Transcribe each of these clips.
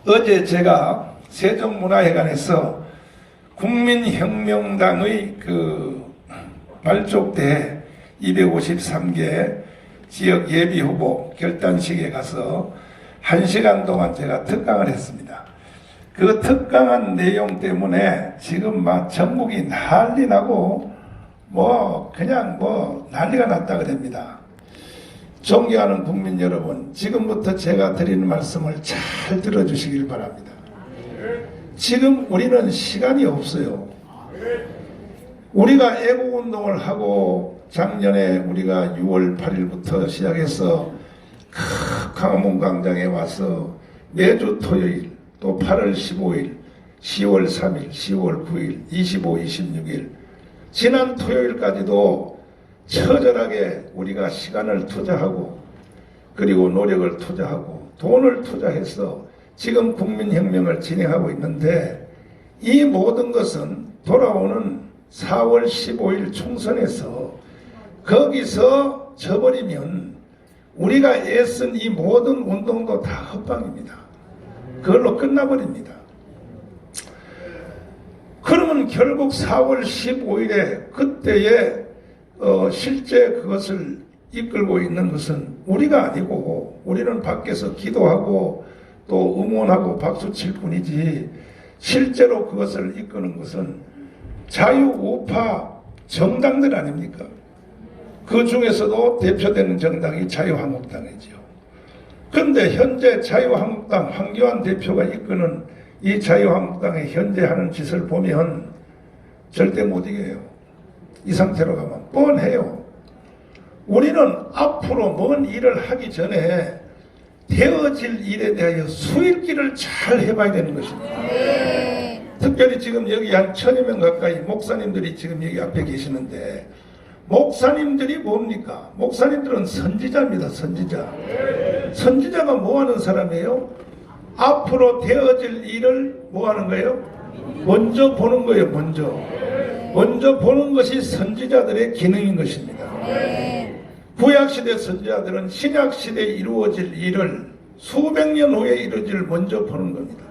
어제 제가 세종문화회관에서 국민혁명당의 말족대 253개 지역 예비후보 결단식에 가서 1시간 동안 제가 특강을 했습니다. 그 특강한 내용 때문에 지금 막 전국이 난리 나고 그냥 난리가 났다 그럽니다. 존경하는 국민 여러분, 지금부터 제가 드리는 말씀을 잘 들어주시길 바랍니다. 지금 우리는 시간이 없어요. 우리가 애국운동을 하고 작년에 우리가 6월 8일부터 시작해서 광화문광장에 와서 매주 토요일, 또 8월 15일, 10월 3일, 10월 9일, 25, 26일 지난 토요일까지도 처절하게 우리가 시간을 투자하고 그리고 노력을 투자하고 돈을 투자해서 지금 국민혁명을 진행하고 있는데, 이 모든 것은 돌아오는 4월 15일 총선에서 거기서 져버리면 우리가 애쓴 이 모든 운동도 다 헛방입니다. 그걸로 끝나버립니다. 그러면 결국 4월 15일에 그때에 실제 그것을 이끌고 있는 것은 우리가 아니고, 우리는 밖에서 기도하고 또 응원하고 박수 칠 뿐이지, 실제로 그것을 이끄는 것은 자유우파 정당들 아닙니까? 그 중에서도 대표되는 정당이 자유한국당이죠. 그런데 현재 자유한국당 황교안 대표가 이끄는 이 자유한국당이 현재 하는 짓을 보면 절대 못 이겨요. 이 상태로 가면 뻔해요. 우리는 앞으로 먼 일을 하기 전에 되어질 일에 대하여 수일기를 잘 해봐야 되는 것입니다. 특별히 지금 여기 한 1000여 명 가까이 목사님들이 지금 여기 앞에 계시는데, 목사님들이 뭡니까? 목사님들은 선지자입니다. 선지자. 선지자가 뭐하는 사람이에요? 앞으로 되어질 일을 뭐하는 거예요? 먼저 보는 거예요. 먼저 보는 것이 선지자들의 기능인 것입니다. 구약시대 선지자들은 신약시대에 이루어질 일을 수백 년 후에 이루어질 먼저 보는 겁니다.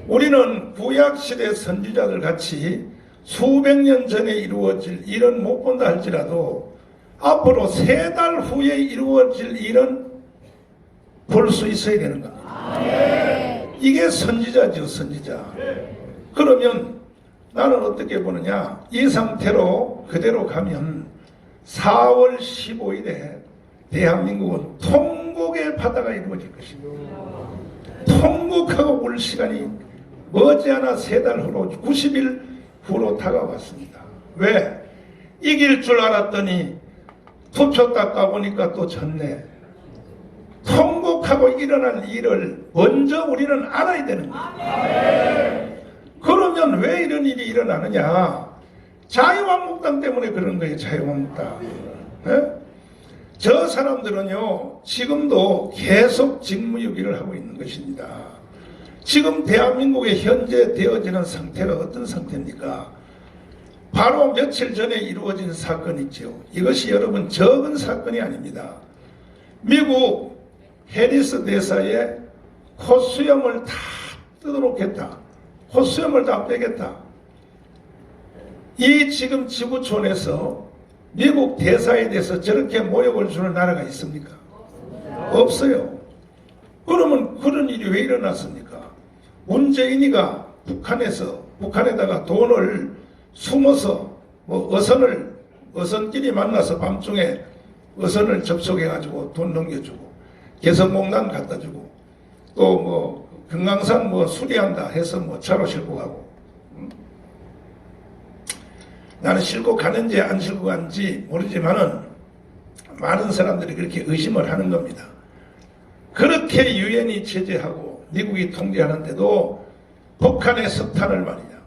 우리는 구약시대 선지자들 같이 수백 년 전에 이루어질 일은 못 본다 할지라도 앞으로 3달 후에 이루어질 일은 볼 수 있어야 되는 겁니다. 이게 선지자죠, 선지자. 그러면 나는 어떻게 보느냐, 이 상태로 그대로 가면 4월 15일에 대한민국은 통곡의 바다가 이루어질 것입니다. 통곡하고 올 시간이 머지않아 3달 후로 90일 후로 다가왔습니다. 왜? 이길 줄 알았더니 투표 딱 가보니까 또 졌네. 통곡하고 일어날 일을 먼저 우리는 알아야 되는 거예요. 그러면 왜 이런 일이 일어나느냐? 자유한국당 때문에 그런 거예요. 자유한국당. 네? 저 사람들은요, 지금도 계속 직무유기를 하고 있는 것입니다. 지금 대한민국의 현재 되어지는 상태가 어떤 상태입니까? 바로 며칠 전에 이루어진 사건이 있죠. 이것이 여러분 적은 사건이 아닙니다. 미국 해리스 대사의 콧수염을 다 뜯어놓겠다. 콧수염을 다 빼겠다. 이 지금 지구촌에서 미국 대사에 대해서 저렇게 모욕을 주는 나라가 있습니까? 없어요. 그러면 그런 일이 왜 일어났습니까? 문재인이가 북한에다가 돈을 숨어서 어선끼리 만나서 밤중에 어선을 접촉해가지고 돈 넘겨주고, 개성공단 갖다주고, 또 금강산 수리한다 해서 차로 싣고 가고, 나는 싣고 가는지 안 싣고 가는지 모르지만은 많은 사람들이 그렇게 의심을 하는 겁니다. 그렇게 유엔이 제재하고 미국이 통제하는데도 북한의 석탄을 말이야,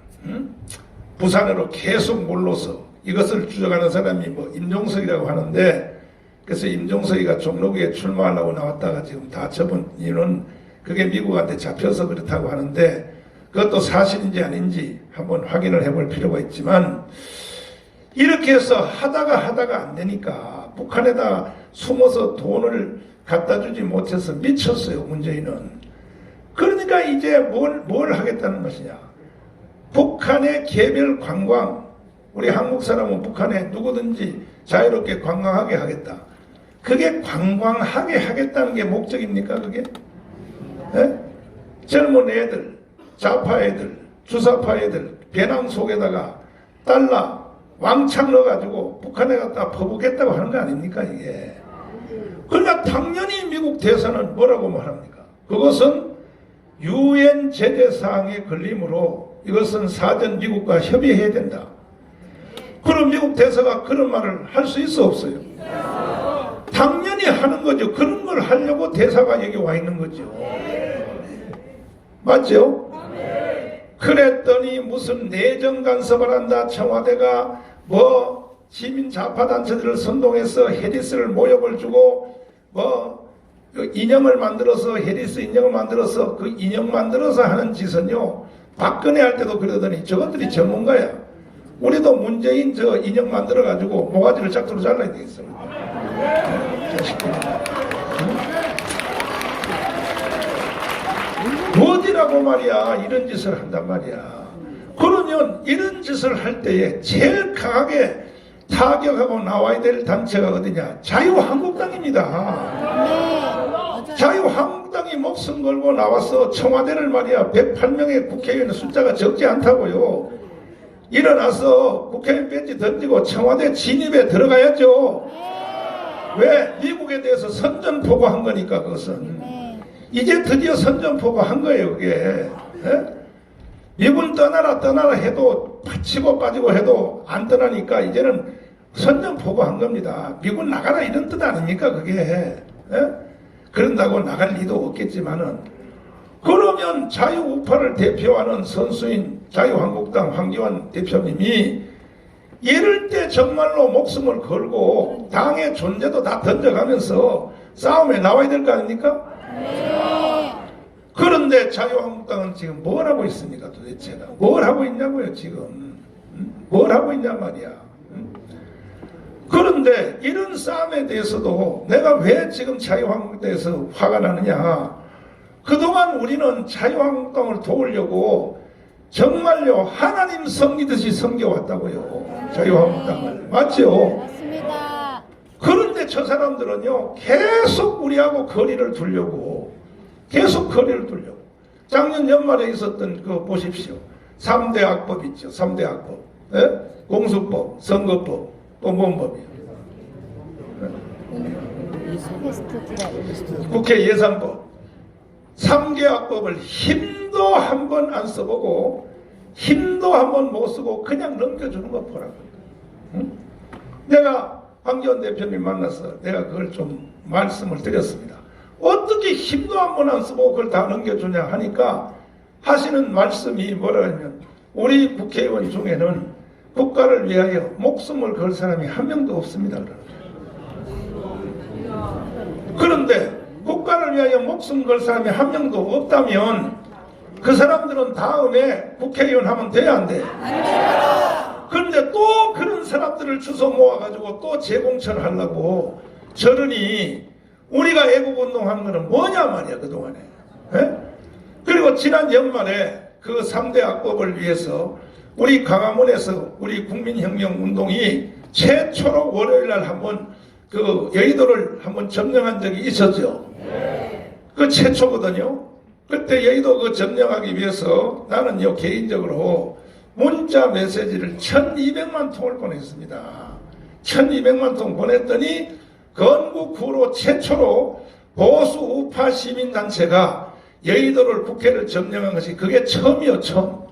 부산으로 계속 몰러서 이것을 주장하는 사람이 임종석이라고 하는데, 그래서 임종석이가 종로구에 출마하려고 나왔다가 지금 다 접은 이유는 그게 미국한테 잡혀서 그렇다고 하는데, 그것도 사실인지 아닌지 한번 확인을 해볼 필요가 있지만, 이렇게 해서 하다가 안 되니까 북한에다 숨어서 돈을 갖다 주지 못해서 미쳤어요, 문재인은. 그러니까 그러니까 이제 뭘 하겠다는 것이냐. 북한의 개별 관광, 우리 한국 사람은 북한에 누구든지 자유롭게 관광하게 하겠다. 그게 관광하게 하겠다는 게 목적입니까 그게? 에? 젊은 애들, 좌파 애들, 주사파 애들 배낭 속에다가 달러 왕창 넣어가지고 북한에 갖다 퍼붓겠다고 하는 거 아닙니까 이게? 그러니까 당연히 미국 대사는 뭐라고 말합니까? 그것은 유엔 제재사항에 걸리므로 이것은 사전 미국과 협의해야 된다. 그럼 미국 대사가 그런 말을 할 수 있어 없어요? 당연히 하는 거죠. 그런 걸 하려고 대사가 여기 와 있는 거죠. 맞죠? 그랬더니 무슨 내정 간섭을 한다. 청와대가 뭐 시민 좌파 단체들을 선동해서 해리스를 모욕을 주고 뭐 인형을 만들어서 해리스 인형을 만들어서 그 인형 만들어서 하는 짓은요. 박근혜 할 때도 그러더니 저것들이 전문가야. 우리도 문재인 저 인형 만들어 가지고 모가지를 짝두로 잘라야 되겠어. 어디라고 말이야 이런 짓을 한단 말이야. 그러면 이런 짓을 할 때에 제일 강하게 타격하고 나와야 될 단체가 어디냐? 자유한국당입니다. 자유한국당이 목숨 걸고 나와서 청와대를 말이야 108명의 국회의원의 숫자가 적지 않다고요. 일어나서 국회의원 벤치 던지고 청와대 진입에 들어가야죠. 왜? 미국에 대해서 선전포고한 거니까 그것은. 이제 드디어 선전포고한 거예요 그게. 에? 미군 떠나라 해도 치고 빠지고 해도 안 떠나니까 이제는 선전포고한 겁니다. 미군 나가라 이런 뜻 아닙니까 그게. 에? 그런다고 나갈 리도 없겠지만은 그러면 자유우파를 대표하는 선수인 자유한국당 황교안 대표님이 이럴 때 정말로 목숨을 걸고 당의 존재도 다 던져가면서 싸움에 나와야 될 거 아닙니까? 그런데 자유한국당은 지금 뭘 하고 있습니까 도대체가? 뭘 하고 있냐고요 지금. 뭘 하고 있냐 말이야. 그런데 이런 싸움에 대해서도 내가 왜 지금 자유한국당에서 화가 나느냐. 그동안 우리는 자유한국당을 도우려고 정말요 하나님 섬기듯이 섬겨왔다고요. 자유한국당을. 맞죠? 맞습니다. 그런데 저 사람들은요 계속 우리하고 거리를 두려고 계속 거리를 두려고. 작년 연말에 있었던 그 보십시오. 3대 악법 있죠. 3대 악법. 예? 공수법, 선거법, 또 뭔 법이에요? 국회 예산법. 3개 악법을 힘도 한 번 안 써보고 힘도 한 번 못 쓰고 그냥 넘겨주는 거 보라고. 응? 내가 황교안 대표님 만나서 내가 그걸 좀 말씀을 드렸습니다. 어떻게 힘도 한 번 안 쓰고 그걸 다 넘겨주냐 하니까 하시는 말씀이 뭐라 하면 우리 국회의원 중에는 국가를 위하여 목숨을 걸 사람이 한 명도 없습니다. 그런데 국가를 위하여 목숨 걸 사람이 한 명도 없다면 그 사람들은 다음에 국회의원 하면 돼야 안 돼? 그런데 또 그런 사람들을 주워 모아가지고 또 재공천 하려고 저러니 우리가 애국운동한 거는 뭐냐 말이야 그동안에. 에? 그리고 지난 연말에 그 3대 악법을 위해서 우리 광화문에서 우리 국민혁명운동이 최초로 월요일날 한번 그 여의도를 한번 점령한 적이 있었죠. 그 최초거든요. 그때 여의도 그 점령하기 위해서 나는요 개인적으로 문자 메시지를 1200만 통을 보냈습니다. 1200만 통 보냈더니 건국 후로 최초로 보수 우파 시민단체가 여의도를 국회를 점령한 것이 그게 처음이요 처음.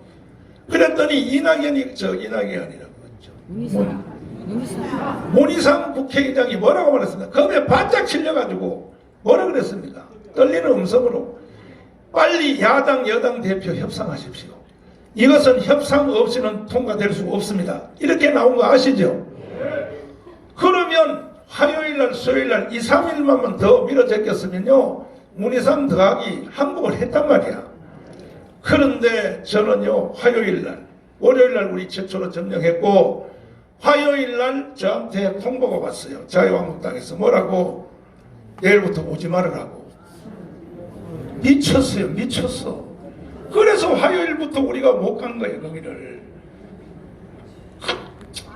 그랬더니 이낙연이라고 했죠. 문희상 국회의장이 뭐라고 말했습니까? 겁에 바짝 질려가지고 뭐라 그랬습니까? 떨리는 음성으로 빨리 야당 여당 대표 협상하십시오. 이것은 협상 없이는 통과될 수 없습니다. 이렇게 나온 거 아시죠? 그러면 화요일날 수요일날 2, 3일만 더 밀어제꼈으면요 문희상 더하기 항복을 했단 말이야. 그런데 저는요 화요일날 월요일날 우리 최초로 점령했고 화요일날 저한테 통보가 왔어요. 자유한국당에서 뭐라고? 내일부터 오지 말으라고. 미쳤어요. 미쳤어. 그래서 화요일부터 우리가 못 간 거예요, 거기를.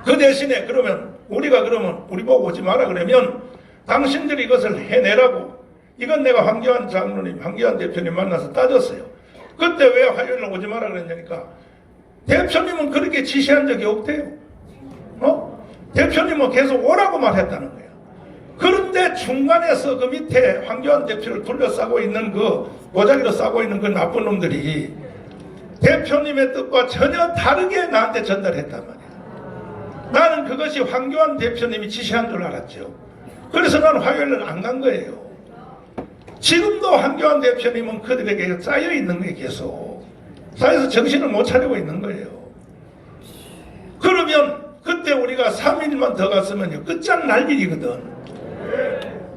그 대신에 그러면 우리가 그러면 우리 보고 오지 마라 그러면 당신들이 이것을 해내라고. 이건 내가 황교안 장로님, 황교안 대표님 만나서 따졌어요. 그때 왜 화요일에 오지 마라 그랬냐니까 대표님은 그렇게 지시한 적이 없대요. 대표님은 계속 오라고 말했다는 거예요. 그런데 중간에서 그 밑에 황교안 대표를 둘러싸고 있는 그 보자기로 싸고 있는 그 나쁜 놈들이 대표님의 뜻과 전혀 다르게 나한테 전달했단 말이야. 나는 그것이 황교안 대표님이 지시한 줄 알았죠. 그래서 나는 화요일날 안 간 거예요. 지금도 황교안 대표님은 그들에게 쌓여 있는 거예요. 계속 쌓여서 정신을 못 차리고 있는 거예요. 그러면 그때 우리가 3일만 더 갔으면요 끝장날 일이거든.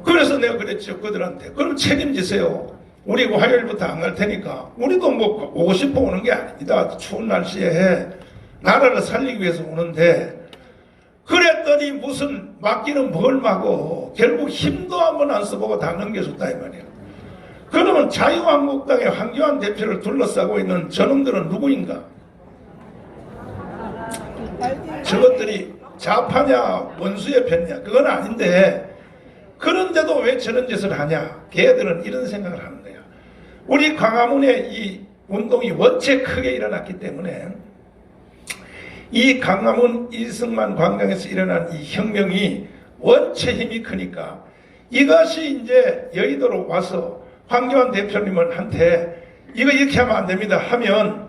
그래서 내가 그랬죠 그들한테. 그럼 책임지세요. 우리 화요일부터 안 갈 테니까. 우리도 뭐 오고 싶어 오는 게 아닙니다. 추운 날씨에 나라를 살리기 위해서 오는데. 그랬더니 무슨 맡기는 뭘 막어. 결국 힘도 한번 안 써보고 다 넘겨줬다 이 말이야. 그러면 자유한국당의 황교안 대표를 둘러싸고 있는 저놈들은 누구인가? 저것들이 좌파냐 원수의 편이냐 그건 아닌데 그런데도 왜 저런 짓을 하냐. 걔들은 이런 생각을 하는 거야. 우리 광화문에 이 운동이 원체 크게 일어났기 때문에 이 광화문 이승만 광장에서 일어난 이 혁명이 원체 힘이 크니까 이것이 이제 여의도로 와서 황교안 대표님한테 이거 이렇게 하면 안 됩니다 하면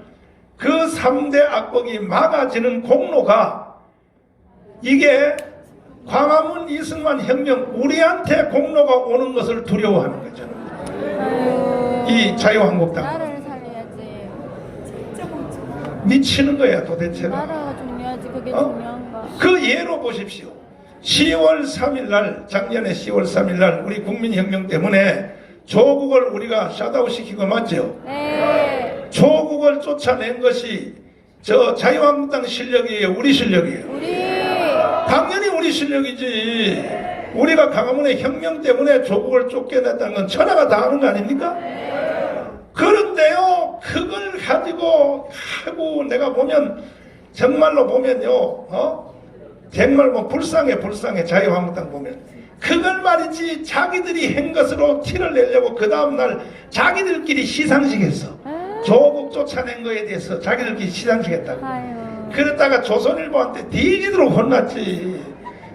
그 3대 악법이 막아지는 공로가 이게 광화문 이승만 혁명 우리한테 공로가 오는 것을 두려워하는 거죠. 이 자유한국당 나라를 살려야지. 미치는 거야 도대체가. 나라가 중요하지. 그게 중요한가. 그 예로 보십시오. 10월 3일 날 작년에 10월 3일 날 우리 국민혁명 때문에 조국을 우리가 샷아웃 시키고 맞죠? 네. 조국을 쫓아낸 것이 저 자유한국당 실력이에요? 우리 실력이에요? 우리. 당연히 우리 실력이지. 우리가 광화문의 혁명 때문에 조국을 쫓겨냈다는 건 천하가 다 아는 거 아닙니까? 그런데요 그걸 가지고 하고 내가 보면 정말로 보면요 정말 뭐 불쌍해 자유한국당 보면 그걸 말이지 자기들이 한 것으로 티를 내려고 그 다음날 자기들끼리 시상식 했어. 조국 쫓아낸 거에 대해서 자기들끼리 시상식 했다고. 그랬다가 조선일보한테 뒤지도록 혼났지.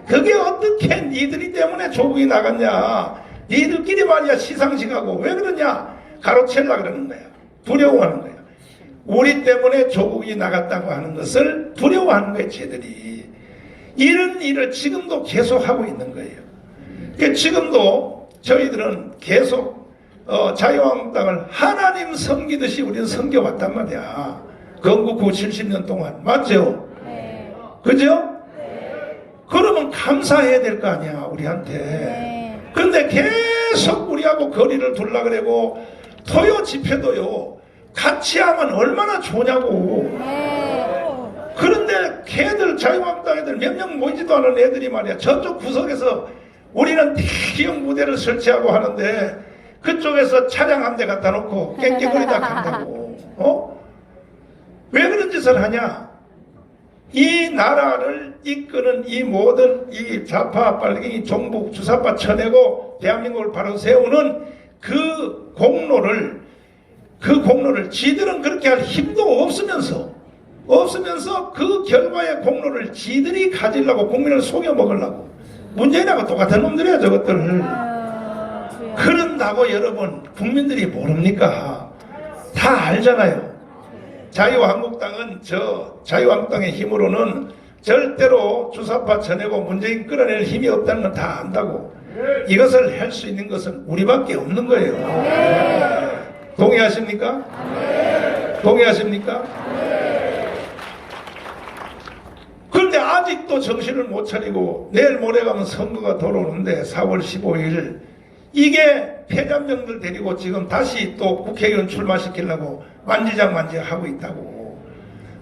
그게 어떻게 니들이 때문에 조국이 나갔냐. 니들끼리 말이야 시상식하고. 왜 그러냐. 가로채려고 그러는 거야. 두려워하는 거야. 우리 때문에 조국이 나갔다고 하는 것을 두려워하는 거예요. 쟤들이. 이런 일을 지금도 계속하고 있는 거예요. 그러니까 지금도 저희들은 계속 자유한국당을 하나님 섬기듯이 우리는 섬겨왔단 말이야. 건국 후 70년 동안. 맞죠? 네. 그죠? 그러면 감사해야 될 거 아니야 우리한테. 네. 근데 계속 우리하고 거리를 둘라 그러고 토요 집회도요 같이 하면 얼마나 좋냐고. 네. 그런데 걔들 자유한국당 애들 몇 명 모이지도 않은 애들이 말이야 저쪽 구석에서 우리는 대형 무대를 설치하고 하는데 그쪽에서 차량 한 대 갖다 놓고 깽깽거리다 간다고. 왜 그런 짓을 하냐. 이 나라를 이끄는 이 모든 이 좌파 빨갱이 종북 주사파 쳐내고 대한민국을 바로 세우는 그 공로를 지들은 그렇게 할 힘도 없으면서 그 결과의 공로를 지들이 가지려고 국민을 속여 먹으려고. 문재인하고 똑같은 놈들이야 저것들. 그런다고 여러분 국민들이 모릅니까? 다 알잖아요. 자유한국당은 자유한국당의 힘으로는 절대로 주사파 쳐내고 문재인 끌어낼 힘이 없다는 건 다 안다고. 이것을 할 수 있는 것은 우리밖에 없는 거예요. 동의하십니까? 동의하십니까? 그런데 아직도 정신을 못 차리고 내일 모레 가면 선거가 돌아오는데 4월 15일 이게 폐잔병들 데리고 지금 다시 또 국회의원 출마시키려고 만지작하고 있다고.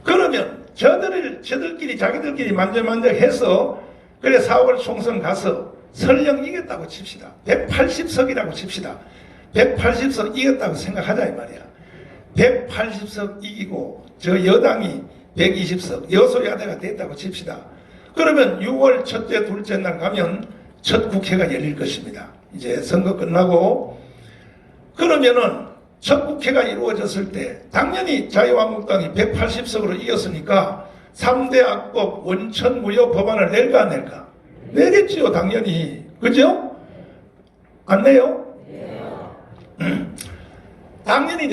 그러면 저들끼리 자기들끼리 만져해서 그래 4월 총선 가서 설령 이겼다고 칩시다. 180석이라고 칩시다. 180석 이겼다고 생각하자 이 말이야. 180석 이기고 저 여당이 120석 여소야대가 됐다고 칩시다. 그러면 6월 첫째 둘째 날 가면 첫 국회가 열릴 것입니다. 이제 선거 끝나고 그러면은 첫 국회가 이루어졌을 때 당연히 자유한국당이 180석으로 이겼으니까 3대 악법 원천무효 법안을 낼까 안 낼까? 내겠지요 당연히. 그죠? 안 내요? 당연히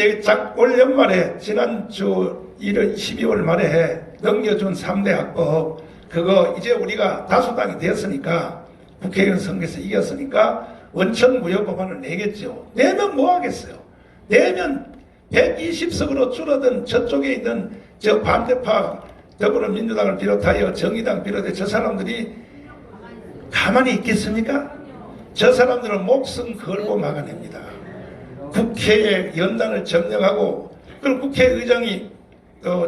올 연말에 지난 12월 말에 넘겨준 3대 악법 그거 이제 우리가 다수당이 되었으니까 국회의원 선거에서 이겼으니까 원천무효 법안을 내겠죠. 내면 뭐 하겠어요? 내면 120석으로 줄어든 저쪽에 있는 저 반대파 더불어민주당을 비롯하여 정의당 비롯해 저 사람들이 가만히 있겠습니까? 저 사람들은 목숨 걸고 막아냅니다. 국회의 연단을 점령하고 그럼 국회의장이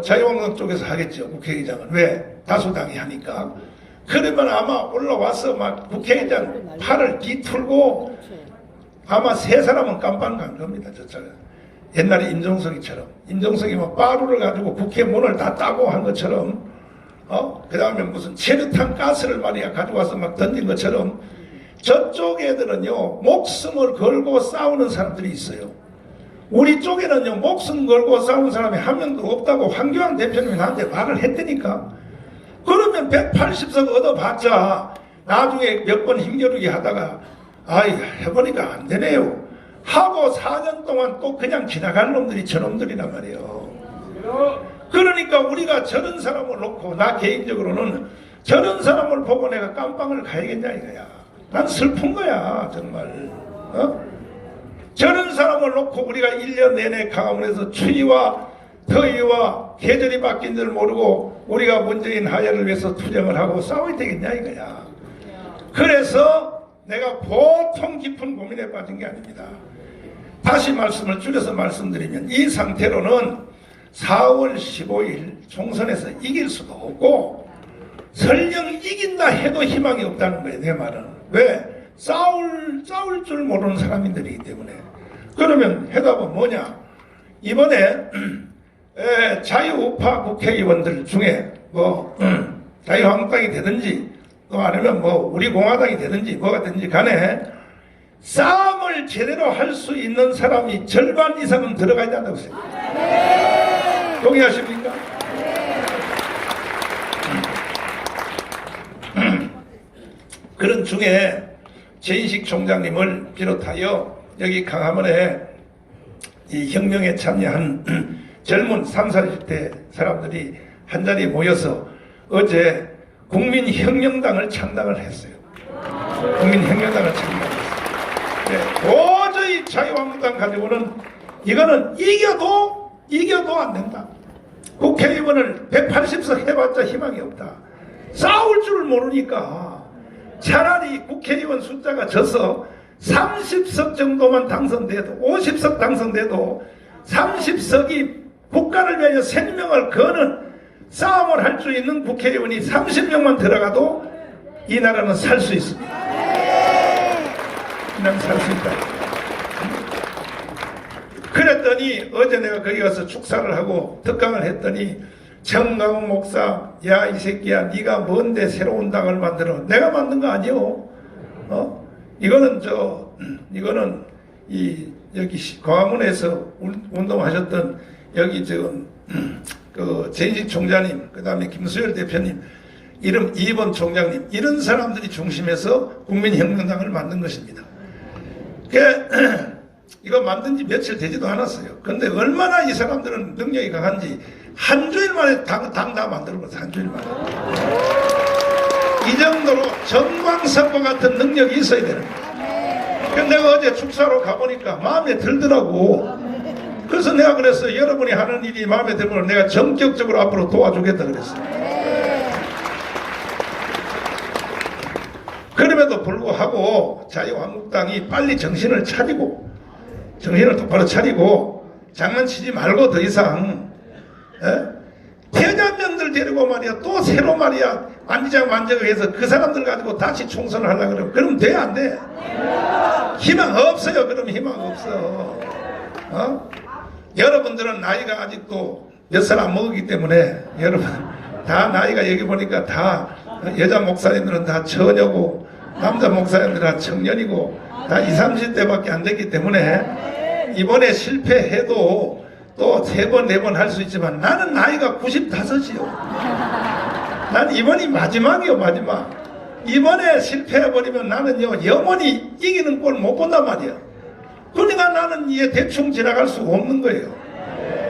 자유한국당 쪽에서 하겠죠. 국회의장은 왜? 다수당이 하니까. 그러면 아마 올라와서 막 국회의장 팔을 뒤틀고 아마 세 사람은 깜빵 간 겁니다. 저쪽에. 옛날에 임종석이 막 빠루를 가지고 국회 문을 다 따고 한 것처럼 그 다음에 무슨 체류탄 가스를 말이야 가져와서 막 던진 것처럼 저쪽 애들은요 목숨을 걸고 싸우는 사람들이 있어요. 우리 쪽에는요 목숨 걸고 싸우는 사람이 한 명도 없다고 황교안 대표님이 나한테 말을 했다니까. 그러면 180석 얻어봤자 나중에 몇 번 힘겨루기 하다가 아이 해보니까 안 되네요 하고 4년 동안 또 그냥 지나갈 놈들이 저놈들이란 말이에요. 그러니까 우리가 저런 사람을 놓고 나 개인적으로는 저런 사람을 보고 내가 깜빵을 가야겠냐 이거야. 난 슬픈 거야 정말. 저런 사람을 놓고 우리가 1년 내내 강화문에서 추위와 더위와 계절이 바뀐 줄 모르고 우리가 문재인 하야를 위해서 투쟁을 하고 싸워야 되겠냐 이거야. 그래서 내가 보통 깊은 고민에 빠진 게 아닙니다. 다시 말씀을 줄여서 말씀드리면 이 상태로는 4월 15일 총선에서 이길 수도 없고 설령 이긴다 해도 희망이 없다는 거예요. 내 말은. 왜? 싸울 줄 모르는 사람들이기 때문에. 그러면 해답은 뭐냐? 이번에 자유우파 국회의원들 중에 자유한국당이 되든지 또 아니면 우리 공화당이 되든지 뭐가 되든지 간에 싸움을 제대로 할 수 있는 사람이 절반 이상은 들어가야 된다고 생각합니다. 네. 동의하십니까? 그런 중에 최인식 총장님을 비롯하여 여기 강화문에 이 혁명에 참여한 젊은 30, 40대 사람들이 한자리에 모여서 어제 국민혁명당을 창당을 했어요. 국민혁명당을 창당했어요. 네, 도저히 자유한국당 가지고는 이거는 이겨도 안 된다. 국회의원을 180석 해봤자 희망이 없다. 싸울 줄 모르니까 차라리 국회의원 숫자가 져서 30석 정도만 당선돼도 50석 당선돼도 30석이 국가를 위하여 생명을 거는 싸움을 할 수 있는 국회의원이 30명만 들어가도 이 나라는 살 수 있습니다. 그냥 살 수 있다. 그랬더니 어제 내가 거기 가서 축사를 하고 특강을 했더니 정강훈 목사, 야 이 새끼야 네가 뭔데 새로운 당을 만들어. 내가 만든 거 아니요. 이거는 여기 광화문에서 운동하셨던 여기 그 최인식 총장님, 그 다음에 김수열 대표님, 이름 2번 총장님, 이런 사람들이 중심에서 국민혁명당을 만든 것입니다. 이거 만든 지 며칠 되지도 않았어요. 근데 얼마나 이 사람들은 능력이 강한지 한 주일 만에 당 다 만들어봤어요. 한 주일 만에. 이 정도로 전광석과 같은 능력이 있어야 되는 거예요. 근데 내가 어제 축사로 가보니까 마음에 들더라고. 그래서 내가 그랬어요. 여러분이 하는 일이 마음에 들면 내가 전격적으로 앞으로 도와주겠다 그랬어요. 그럼에도 불구하고 자유한국당이 빨리 정신을 똑바로 차리고 장난치지 말고 더 이상 태자면들 데리고 말이야 또 새로 말이야 만지작만지작 해서 그 사람들 가지고 다시 총선을 하려고 그러면 그럼 돼 안 돼? 희망 없어요. 그럼 희망 없어. 여러분들은 나이가 아직도 몇 살 안 먹었기 때문에 여러분 다 나이가 여기 보니까 다 여자 목사님들은 다 처녀고 남자 목사님들은 다 청년이고 다 20, 30대밖에 안 됐기 때문에 이번에 실패해도 또 3번, 4번 할 수 있지만 나는 나이가 95이요. 난 이번이 마지막이요, 마지막. 이번에 실패해버리면 나는요, 영원히 이기는 꼴 못 본단 말이야. 그러니까 나는 이게 대충 지나갈 수가 없는 거예요.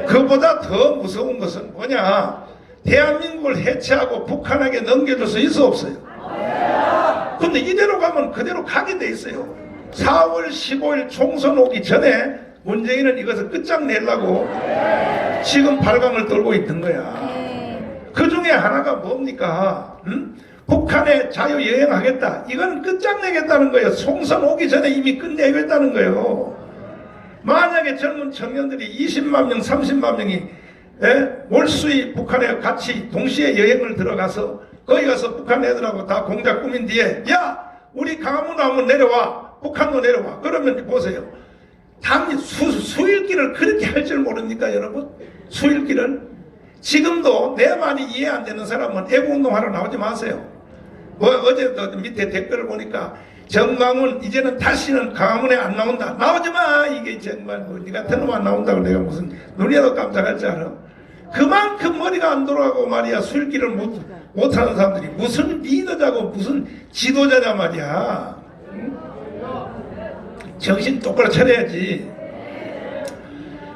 그보다 더 무서운 것은 뭐냐? 대한민국을 해체하고 북한에게 넘겨줄 수 있어 없어요? 근데 이대로 가면 그대로 가게 돼 있어요. 4월 15일 총선 오기 전에 문재인은 이것을 끝장내려고 지금 발광을 떨고 있는 거야. 그 중에 하나가 뭡니까? 북한에 자유여행하겠다. 이건 끝장내겠다는 거예요. 총선 오기 전에 이미 끝내겠다는 거예요. 만약에 젊은 청년들이 20만 명, 30만 명이 몰수히 북한에 같이 동시에 여행을 들어가서 거기 가서 북한 애들하고 다 공작 꾸민 뒤에 야 우리 강화문으로 한번 내려와 북한도 내려와 그러면 보세요. 당연히 수일기를 그렇게 할 줄 모릅니까 여러분? 수일기를 지금도 내 말이 이해 안 되는 사람은 애국운동하러 나오지 마세요. 뭐 어제도 밑에 댓글을 보니까 정광훈 이제는 다시는 강화문에 안 나온다. 나오지 마. 이게 정말 뭐 니 같은 놈 안 나온다고 내가 무슨 눈이라도 깜짝할 줄 알아. 그만큼 머리가 안 돌아가고 말이야. 수일기를 못하는 사람들이 무슨 리더자고 무슨 지도자냐 말이야. 응? 정신 똑바로 차려야지.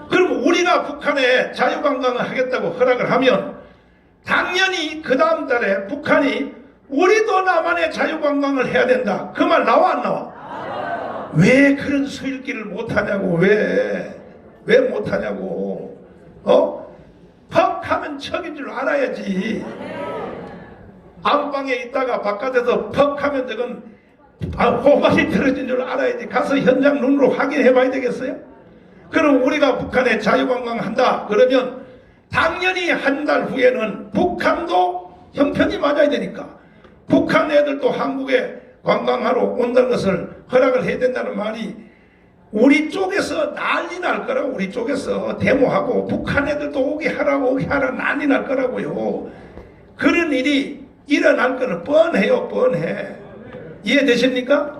그리고 우리가 북한에 자유관광을 하겠다고 허락을 하면 당연히 그 다음 달에 북한이 우리도 남한에 자유관광을 해야 된다. 그 말 나와 안 나와? 왜 그런 수일기를 못하냐고. 왜 못하냐고. 퍽 하면 척인 줄 알아야지. 안방에 있다가 바깥에서 퍽 하면 저건 호박이 떨어진 줄 알아야지. 가서 현장 눈으로 확인해 봐야 되겠어요? 그럼 우리가 북한에 자유관광 한다 그러면 당연히 한 달 후에는 북한도 형편이 맞아야 되니까 북한 애들도 한국에 관광하러 온다는 것을 허락을 해야 된다는 말이 우리 쪽에서 난리 날 거라고. 우리 쪽에서 데모하고 북한 애들도 오게 하라고 오게 하라 난리 날 거라고요. 그런 일이 일어날 거는 뻔해요. 뻔해. 이해되십니까?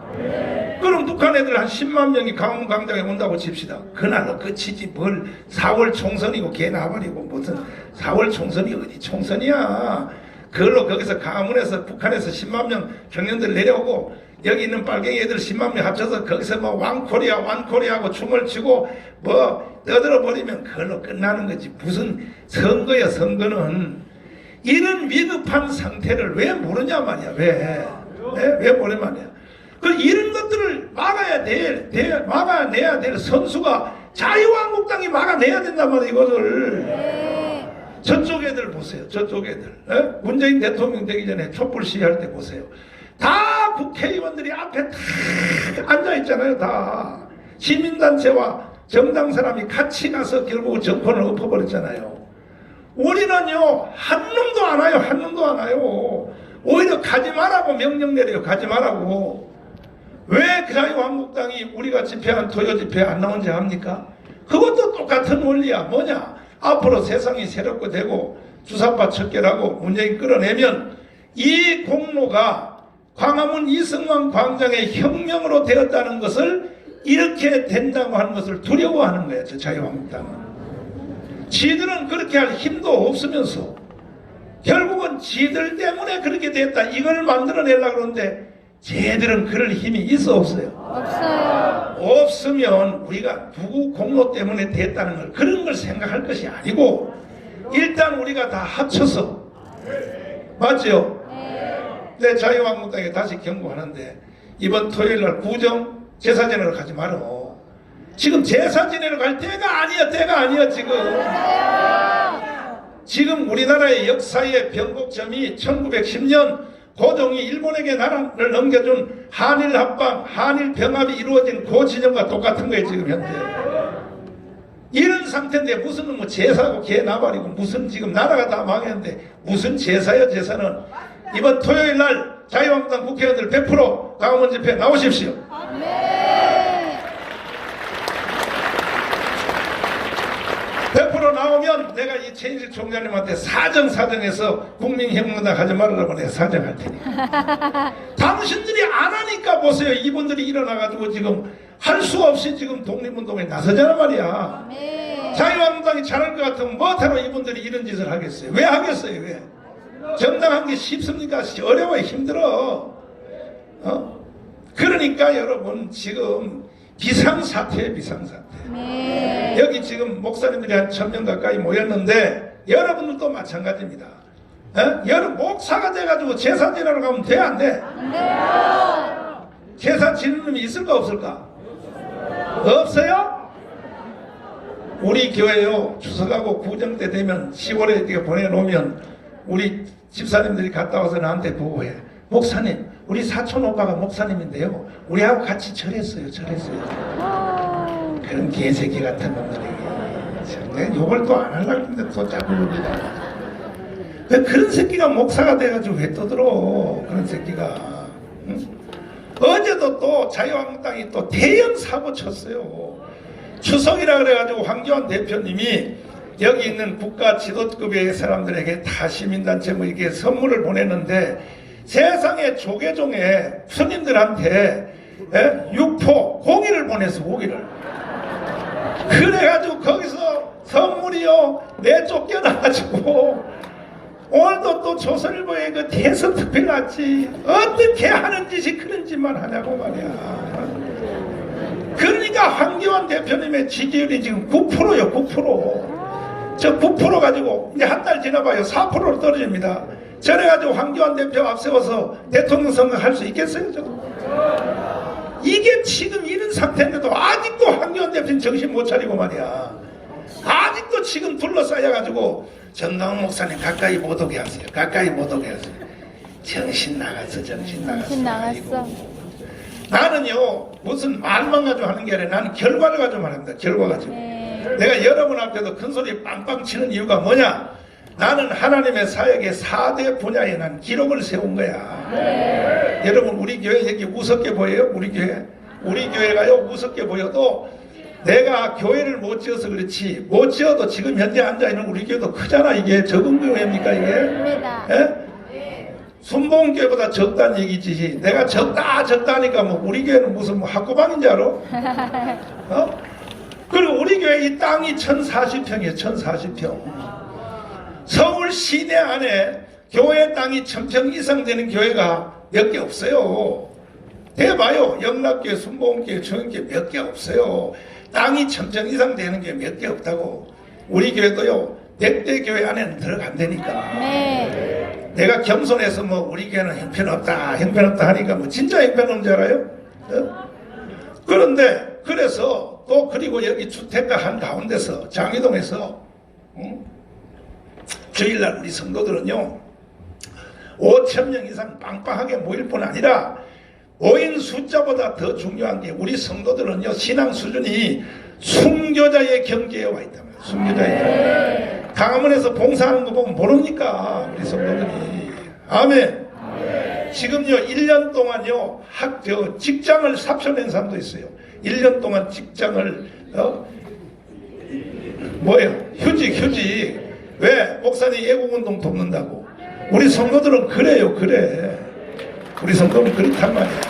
그럼 북한 애들 한 10만 명이 강원 광장에 온다고 칩시다. 그날로 끝이지 뭘 4월 총선이고 개 나발이고 무슨 4월 총선이 어디 총선이야. 그걸로 거기서 강화문에서 북한에서 10만 명 청년들 내려오고 여기 있는 빨갱이 애들 10만 명 합쳐서 거기서 뭐 왕코리아 왕코리아하고 춤을 추고 뭐 떠들어 버리면 그걸로 끝나는 거지. 무슨 선거야. 선거는 이런 위급한 상태를 왜 모르냐 말이야. 왜 모르냐 말이야. 그 이런 것들을 막아내야 될 선수가 자유한국당이 막아내야 된단 말이야. 이거를. 저쪽 애들 보세요. 저쪽 애들. 문재인 대통령 되기 전에 촛불 시위할 때 보세요. 다 국회의원들이 앞에 다 앉아있잖아요. 다. 시민단체와 정당 사람이 같이 가서 결국 정권을 엎어버렸잖아요. 우리는요. 한 놈도 안 와요. 한 놈도 안 와요. 오히려 가지 말라고 명령 내려요. 가지 말라고. 왜 자유한국당이 우리가 집회한 토요 집회 안 나온지 합니까? 그것도 똑같은 원리야. 뭐냐? 앞으로 세상이 새롭고 되고 주사파 척결하고 문재인 끌어내면 이 공로가 광화문 이승만 광장의 혁명으로 되었다는 것을 이렇게 된다고 하는 것을 두려워하는 거예요. 저 자유한국당은. 지들은 그렇게 할 힘도 없으면서 결국은 지들 때문에 그렇게 됐다. 이걸 만들어내려고 그러는데 쟤들은 그럴 힘이 있어 없어요? 없어요. 없으면 우리가 누구 공로 때문에 됐다는 걸 그런 걸 생각할 것이 아니고 일단 우리가 다 합쳐서 맞죠? 네. 자유한국당에 다시 경고하는데 이번 토요일날 구정 제사 지내러 가지 말어. 지금 제사 지내러 갈 때가 아니야. 때가 아니야 지금. 지금 우리나라의 역사의 변곡점이 1910년 고종이 일본에게 나라를 넘겨준 한일 합방, 한일 병합이 이루어진 그 지점과 똑같은 거예요 지금 현재. 이런 상태인데 무슨 뭐 제사고 개 나발이고 무슨 지금 나라가 다 망했는데 무슨 제사요. 제사는 이번 토요일 날 자유한국당 국회의원들 100% 강화문 집회 나오십시오. 그러면 내가 이 최인식 총장님한테 사정해서 국민혁명당 하지 말라고 내가 사정할 테니까. 당신들이 안 하니까 보세요. 이분들이 일어나가지고 지금 할 수 없이 지금 독립운동에 나서잖아 말이야. 네. 자유한국당이 잘할 것 같으면 뭐하러 이분들이 이런 짓을 하겠어요? 왜 하겠어요? 왜? 정당한 게 쉽습니까? 어려워요. 힘들어. 그러니까 여러분 지금 비상사태예요. 비상사태. 네. 여기 지금 목사님들이 한 1000명 가까이 모였는데 여러분들도 마찬가지입니다. 여러분 목사가 돼가지고 제사 지내러 가면 돼? 안 돼? 안 돼요. 제사 지내는 놈이 있을까 없을까? 없어요? 우리 교회요 추석하고 구정 때 되면 10월에 이렇게 보내놓으면 우리 집사님들이 갔다 와서 나한테 보고해. 목사님 우리 사촌 오빠가 목사님인데요 우리하고 같이 절했어요. 그런 개새끼 같은 놈들에게 내가 욕을 또 안 하려고 했는데 또 자꾸 욕이다. 왜 그런 새끼가 목사가 돼가지고 왜 떠들어 그런 새끼가. 응? 어제도 또 자유한국당이 또 대형 사고 쳤어요. 추석이라 그래가지고 황교안 대표님이 여기 있는 국가 지도급의 사람들에게 다 시민단체 뭐 이렇게 선물을 보냈는데 세상에 조계종에 스님들한테 육포 고기를 보냈어. 고기를. 그래가지고 거기서 선물이요 내쫓겨나가지고 오늘도 또 조선일보에 그 대선특필 났지. 어떻게 하는 짓이 그런 짓만 하냐고 말이야. 그러니까 황교안 대표님의 지지율이 지금 9%요. 9%. 저 9% 가지고 이제 한 달 지나봐요. 4%로 떨어집니다. 저래가지고 황교안 대표 앞세워서 대통령 선거 할 수 있겠어요? 이게 지금 이런 상태인데도 아직도 황교안 대표님 정신 못 차리고 말이야. 아직도 지금 둘러싸여가지고 전광훈 목사님 가까이 못 오게 하세요. 가까이 못 오게 하세요. 정신 나갔어. 정신 나갔어. 나는요 무슨 말만 가지고 하는 게 아니라 나는 결과를 가지고 말합니다. 결과 가지고. 네. 내가 여러분 앞에서 큰 소리 빵빵 치는 이유가 뭐냐? 나는 하나님의 사역의 4대 분야에 난 기록을 세운 거야. 네. 여러분 우리 교회 여기 우습게 보여요? 우리 교회가요 우습게 보여도 내가 교회를 못 지어서 그렇지 못 지어도 지금 현재 앉아있는 우리 교회도 크잖아. 이게 적은 교회입니까 이게? 예? 순복음교회보다 적다는 얘기지. 내가 적다 하니까 뭐 우리 교회는 무슨 뭐 학구방인 줄 알아? 그리고 우리 교회 이 땅이 1040평이에요. 1040평. 서울 시내 안에 교회 땅이 1000평 이상 되는 교회가 몇 개 없어요. 대봐요. 영락교회, 순복음교회, 청년교회 몇 개 없어요. 땅이 1000평 이상 되는 게 몇 개 없다고. 우리 교회도요 100대 교회 안에는 들어간다니까. 네. 내가 겸손해서 뭐 우리 교회는 형편없다 하니까 뭐 진짜 형편없는 줄 알아요? 그런데 그래서 또 그리고 여기 주택가 한가운데서 장희동에서 주일날 우리 성도들은요 5,000명 이상 빵빵하게 모일 뿐 아니라 모인 숫자보다 더 중요한 게 우리 성도들은요 신앙 수준이 순교자의 경계에 와 있단 말이에요. 순교자의 경계. 강화문에서 봉사하는 거 보면 모릅니까 우리 성도들이. 아멘. 지금요 1년 동안요 직장을 삽셔낸 사람도 있어요. 1년 동안 직장을 휴직. 왜? 목사님 애국운동 돕는다고. 우리 성도들은 그래요. 그래. 우리 성도는 그렇단 말이야.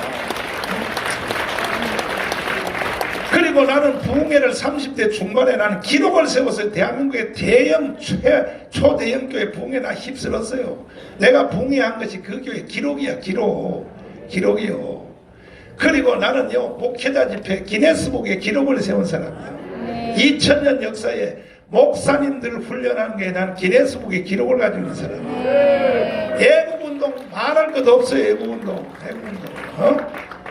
그리고 나는 부흥회를 30대 중반에 나는 기록을 세워서 대한민국의 대형 초대형 교회 부흥회 나 휩쓸었어요. 내가 부흥회 한 것이 그 교회 기록이야. 기록이요. 그리고 나는요 목회자 집회 기네스북에 기록을 세운 사람이야. 2000년 역사에 목사님들을 훈련하는 게 난 기네스북에 기록을 가지고 있는 사람이야. 애국운동 말할 것도 없어요. 애국운동.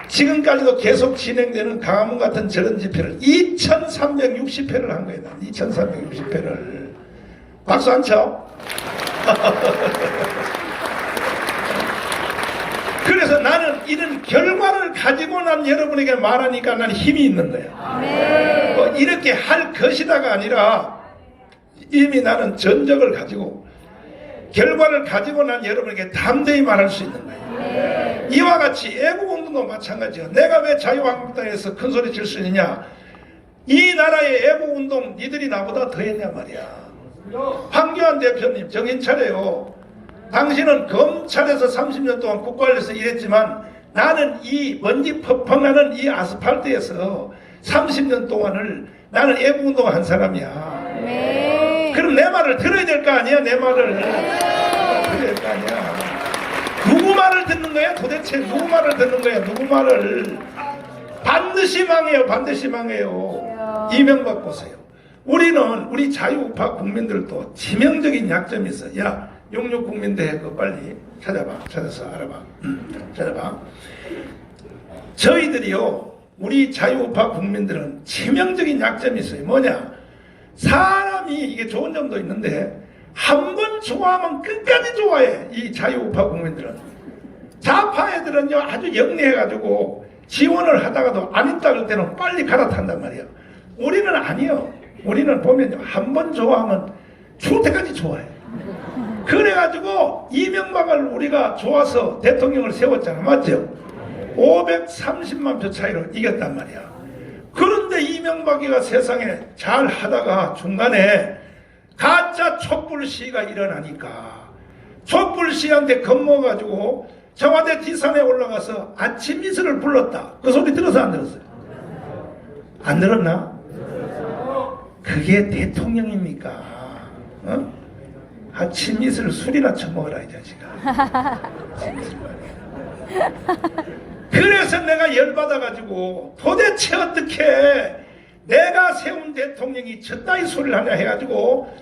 지금까지도 계속 진행되는 강화문 같은 저런 집회를 2360회를 한 거예요. 난 2360회를. 박수 안 쳐? 그래서 나는 이런 결과를 가지고 난 여러분에게 말하니까 난 힘이 있는 거야. 이렇게 할 것이다가 아니라 이미 나는 전적을 가지고 결과를 가지고 난 여러분에게 담대히 말할 수 있는 거예요. 이와 같이 애국운동도 마찬가지야. 내가 왜 자유한국당에서 큰소리 칠 수 있느냐? 이 나라의 애국운동 니들이 나보다 더 했냐 말이야. 황교안 대표님 정신 차려요. 당신은 검찰에서 30년 동안 국관에서 일했지만 나는 이 먼지 펑펑하는 이 아스팔트에서 30년 동안을 나는 애국운동을 한 사람이야. 네. 그럼 내 말을 들어야 될 거 아니야. 내 말을 들어야 될 거 아니야. 누구 말을 듣는 거야? 도대체 누구 말을 듣는 거야? 누구 말을. 반드시 망해요. 반드시 망해요. 이명박 보세요. 우리 자유우파 국민들도 치명적인 약점이 있어. 야 66 국민대회 그거 빨리 찾아서 알아봐. 찾아봐. 저희들이요 우리 자유우파 국민들은 치명적인 약점이 있어요. 뭐냐, 사람이 이게 좋은 점도 있는데 한 번 좋아하면 끝까지 좋아해. 이 자유우파 국민들은. 좌파 애들은요 아주 영리해가지고 지원을 하다가도 안 있다 그럴 때는 빨리 갈아탄단 말이야. 우리는 아니요. 우리는 보면요 한 번 좋아하면 죽을 때까지 좋아해. 그래가지고 이명박을 우리가 좋아서 대통령을 세웠잖아. 맞죠? 530만 표 차이로 이겼단 말이야. 그런데 이명박이가 세상에 잘 하다가 중간에 가짜 촛불 시위가 일어나니까 촛불 시위한테 겁먹어가지고 청와대 뒷산에 올라가서 아침 미술을 불렀다. 그 소리 들어서 안 들었어요? 안 들었나? 그게 대통령입니까? 어? 아침 이슬 술이나 처먹어라 이 자식아. 그래서 내가 열받아가지고 도대체 어떻게 내가 세운 대통령이 저따위 소리를 하냐 해가지고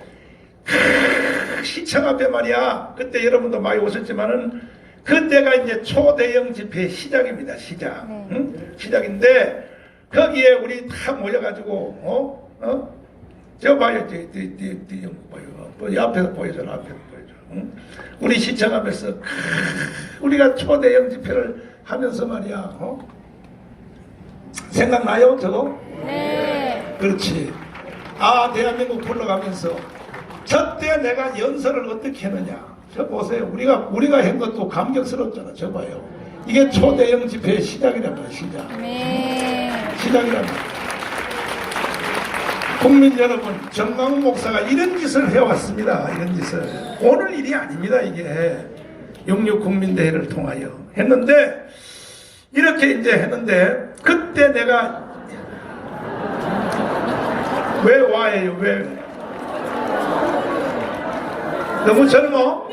시청 앞에 말이야. 그때 여러분도 많이 오셨지만은 그때가 이제 초대형 집회 시작입니다. 시작. 응? 시작인데 거기에 우리 다 모여가지고 저 봐요. 봐요. 앞에서 보여줘라. 앞에서 보여줘. 응? 우리 시청 앞에서 우리가 초대형 집회를 하면서 말이야. 생각나요? 저거? 네. 그렇지. 아 대한민국 불러가면서 저때 내가 연설을 어떻게 했느냐. 저 보세요. 우리가 한 것도 감격스럽잖아. 저 봐요. 이게 초대형 집회의 시작이란 말이야. 시작. 네. 시작이란 말이야. 국민 여러분, 정강훈 목사가 이런 짓을 해왔습니다. 이런 짓을. 오늘 일이 아닙니다. 이게 66 국민대회를 통하여 했는데 이렇게 이제 했는데 그때 내가 왜 와예요? 왜? 너무 젊어?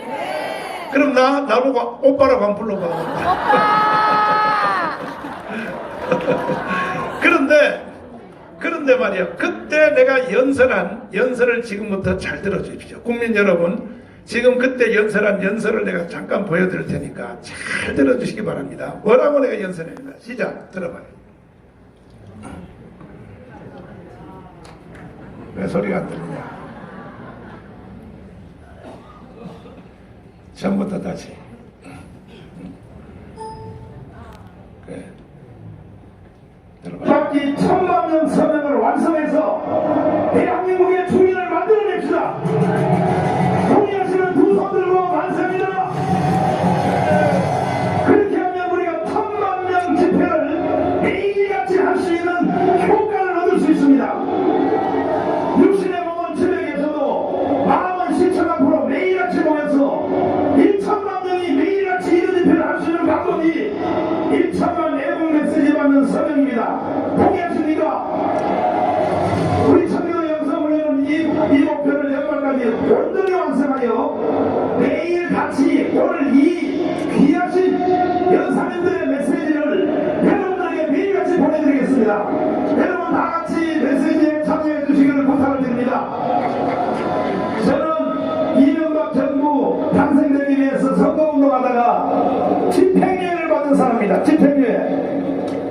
그럼 나보고 오빠라고 한번 불러봐. 오빠. 그런데 말이야. 그때 내가 연설을 지금부터 잘 들어주십시오. 국민 여러분, 지금 그때 연설한 연설을 내가 잠깐 보여드릴 테니까 잘 들어주시기 바랍니다. 뭐라고 내가 연설합니다. 시작. 들어봐요. 왜 소리가 안 들리냐? 처음부터 다시. 그래. 각기 1000만 명 서명을 완성해서 대한민국의 주인을 만들어냅시다. 동의하시는 두 손 들고 만세입니다. 그렇게 하면 우리가 1000만 명 집회를 매일같이 할 수 있는 효과를 얻을 수 있습니다. 육신의 몸은 집에 계셔도 마음은 시청 앞으로 매일같이 모여서 1천만 명이 매일같이 이런 집회를 할 수 있는 방법이 1천만 애국 메시지 받는 서명입니다. 동의하십니까? 우리 청교도 영성훈련은 이 목표를 연말까지 온전히 완성하여 매일 같이 오늘 이 귀하신 연사님들의 메시지를 여러분들에게 매일같이 보내드리겠습니다. 여러분 다같이 메시지에 참여해 주시기를 부탁을 드립니다. 저는 이명박 정부 탄생되기 위해서 선거운동하다가 집행유예를 받은 사람입니다. 집행유예.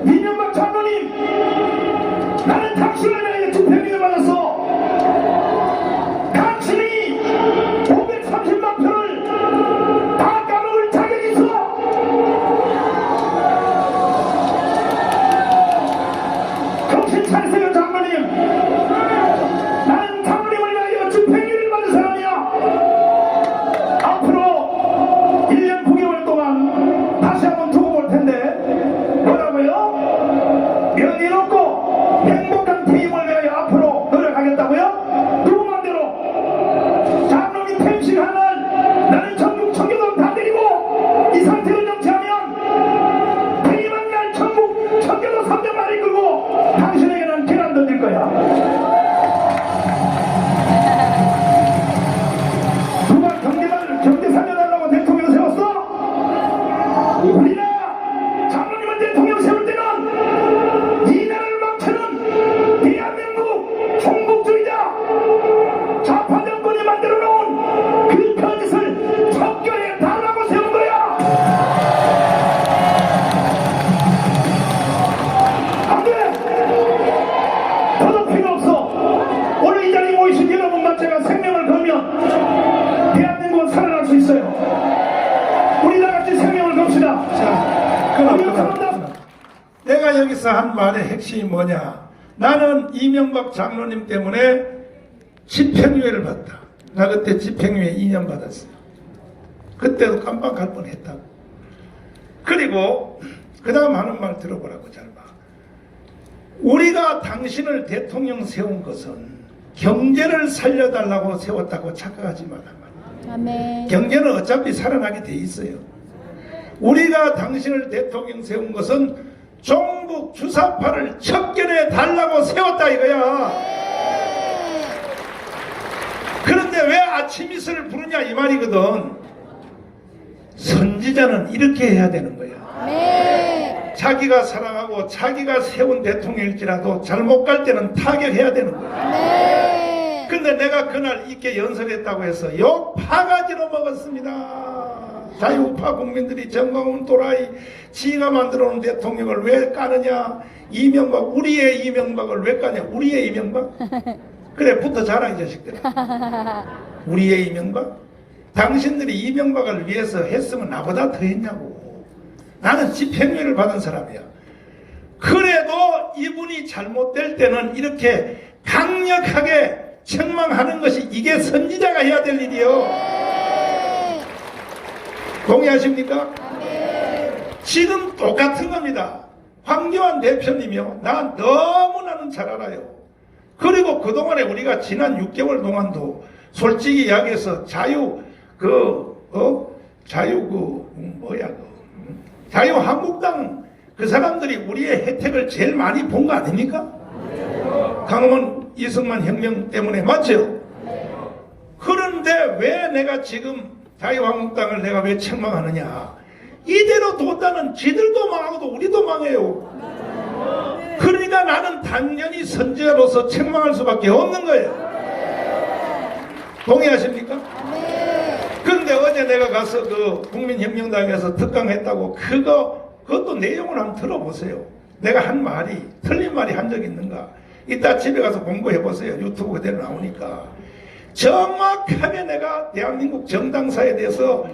이명박 장로님, 나는 당신을 위해 집행유예 받았어. 당신이 530만 내가 여기서 한 말의 핵심이 뭐냐? 나는 이명박 장로님 때문에 집행유예를 받다. 나 그때 집행유예 2년 받았어요. 그때도 깜빡할 뻔했다고. 그리고 그 다음 하는 말 들어보라고. 잘 봐. 우리가 당신을 대통령 세운 것은 경제를 살려달라고 세웠다고 착각하지 말란 말이야. 아멘. 경제는 어차피 살아나게 돼 있어요. 우리가 당신을 대통령 세운 것은 종북 주사파를 척결해 달라고 세웠다 이거야. 그런데 왜 아침 이슬을 부르냐 이 말이거든. 선지자는 이렇게 해야 되는 거야. 아멘. 자기가 사랑하고 자기가 세운 대통령일지라도 잘못 갈 때는 타격해야 되는 거야. 아멘. 근데 내가 그날 있게 연설했다고 해서 욕 파가지로 먹었습니다. 자유우파 국민들이 정광훈 또라이 지가 만들어 놓은 대통령을 왜 까느냐. 이명박 우리의 이명박을 왜 까냐. 우리의 이명박. 그래 붙어 자라 이 자식들아. 우리의 이명박. 당신들이 이명박을 위해서 했으면 나보다 더 했냐고. 나는 집행유예를 받은 사람이야. 그래도 이분이 잘못될 때는 이렇게 강력하게 책망하는 것이 이게 선지자가 해야 될 일이요. 동의하십니까? 지금 똑같은 겁니다. 황교안 대표님이요. 나 너무나는 잘 알아요. 그리고 그동안에 우리가 지난 6개월 동안도 솔직히 이야기해서 자유한국당 그 사람들이 우리의 혜택을 제일 많이 본 거 아닙니까? 강원 이승만 혁명 때문에 맞죠? 그런데 왜 내가 지금 자유한국당을 내가 왜 책망하느냐? 이대로 뒀다는 지들도 망하고 우리도 망해요. 그러니까 나는 당연히 선지자로서 책망할 수밖에 없는 거예요. 동의하십니까? 그런데 어제 내가 가서 그 국민혁명당에서 특강했다고 그것도 내용을 한번 들어보세요. 내가 한 말이 틀린 말이 한 적 있는가? 이따 집에 가서 공부해보세요. 유튜브 그대로 나오니까. 정확하게 내가 대한민국 정당사에 대해서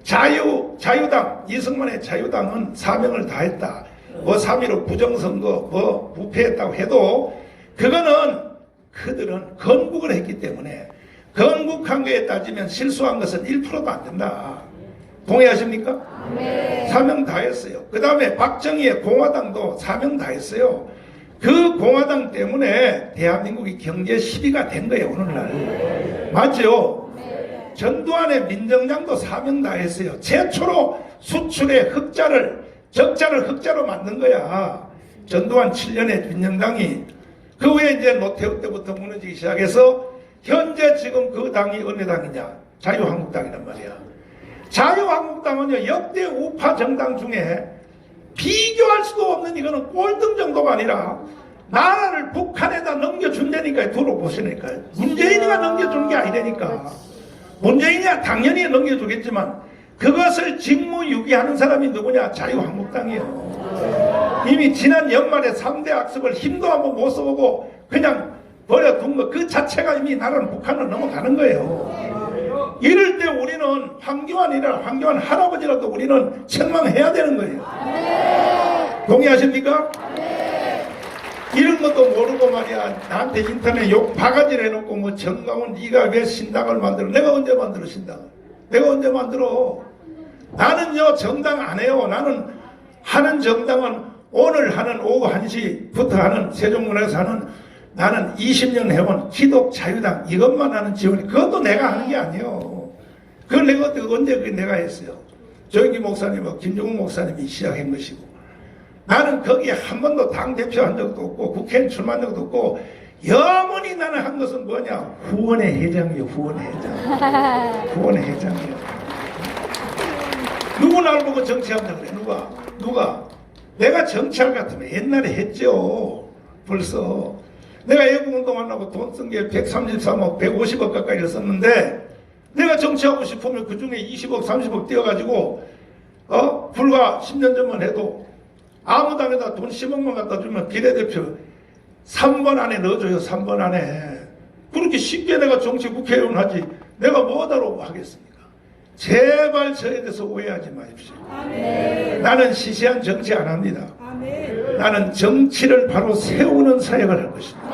자유당, 이승만의 자유당은 사명을 다했다. 뭐 3.15 부정선거, 뭐 부패했다고 해도 그거는 그들은 건국을 했기 때문에 건국한 거에 따지면 실수한 것은 1%도 안 된다. 동의하십니까? 네. 사명 다했어요. 그 다음에 박정희의 공화당도 사명 다했어요. 그 공화당 때문에 대한민국이 경제 시비가 된 거예요, 오늘날. 맞죠? 전두환의 민정장도 사명 다했어요. 최초로 수출의 적자를 흑자로 만든 거야. 전두환 7년에 민정당이. 그 후에 이제 노태우 때부터 무너지기 시작해서 현재 지금 그 당이 어느 당이냐? 자유한국당이란 말이야. 자유한국당은요, 역대 우파 정당 중에 비교할 수도 없는 이거는 꼴등 정도가 아니라 나라를 북한에다 넘겨준다니까요. 들어보시니까요. 문재인이가 넘겨주는 게 아니라니까. 문재인이야 당연히 넘겨주겠지만 그것을 직무유기하는 사람이 누구냐? 자유한국당이에요. 이미 지난 연말에 3대 악습을 힘도 한번 못 써보고 그냥 버려둔 거 그 자체가 이미 나라는 북한을 넘어가는 거예요. 이럴 때 우리는 황교안 할아버지라도 우리는 책망해야 되는 거예요. 동의하십니까? 이런 것도 모르고 말이야. 나한테 인터넷 욕 바가지를 해놓고 뭐 정강훈 네가 왜 신당을 만들어? 내가 언제 만들어 신당을? 내가 언제 만들어? 나는요 정당 안 해요. 나는 하는 정당은 오늘 하는 오후 1시부터 하는 세종문화에서 하는 나는 20년 해온 기독자유당 이것만 하는 지원이 그것도 내가 하는 게 아니에요. 그걸 내가 언제 내가 했어요. 조영기 목사님하고 김종국 목사님이 시작한 것이고 나는 거기에 한 번도 당대표 한 적도 없고 국회의원 출마한 적도 없고 영원히 나는 한 것은 뭐냐? 후원회 회장이요. 후원회 회장. 후원회 회장이요. 누구 나를 보고 정치한다 그래? 누가? 내가 정치할 것 같으면 옛날에 했죠. 벌써. 내가 애국운동하려고 돈 쓴 게 133억, 150억 가까이를 썼는데 내가 정치하고 싶으면 그 중에 20억, 30억 띄어가지고 불과 10년 전만 해도 아무 당에다 돈 10억만 갖다 주면 비례대표 3번 안에 넣어줘요. 3번 안에. 그렇게 쉽게 내가 정치 국회의원 하지 내가 뭐하다고 하겠습니까? 제발 저에 대해서 오해하지 마십시오. 나는 시시한 정치 안 합니다. 나는 정치를 바로 세우는 사역을 할 것입니다.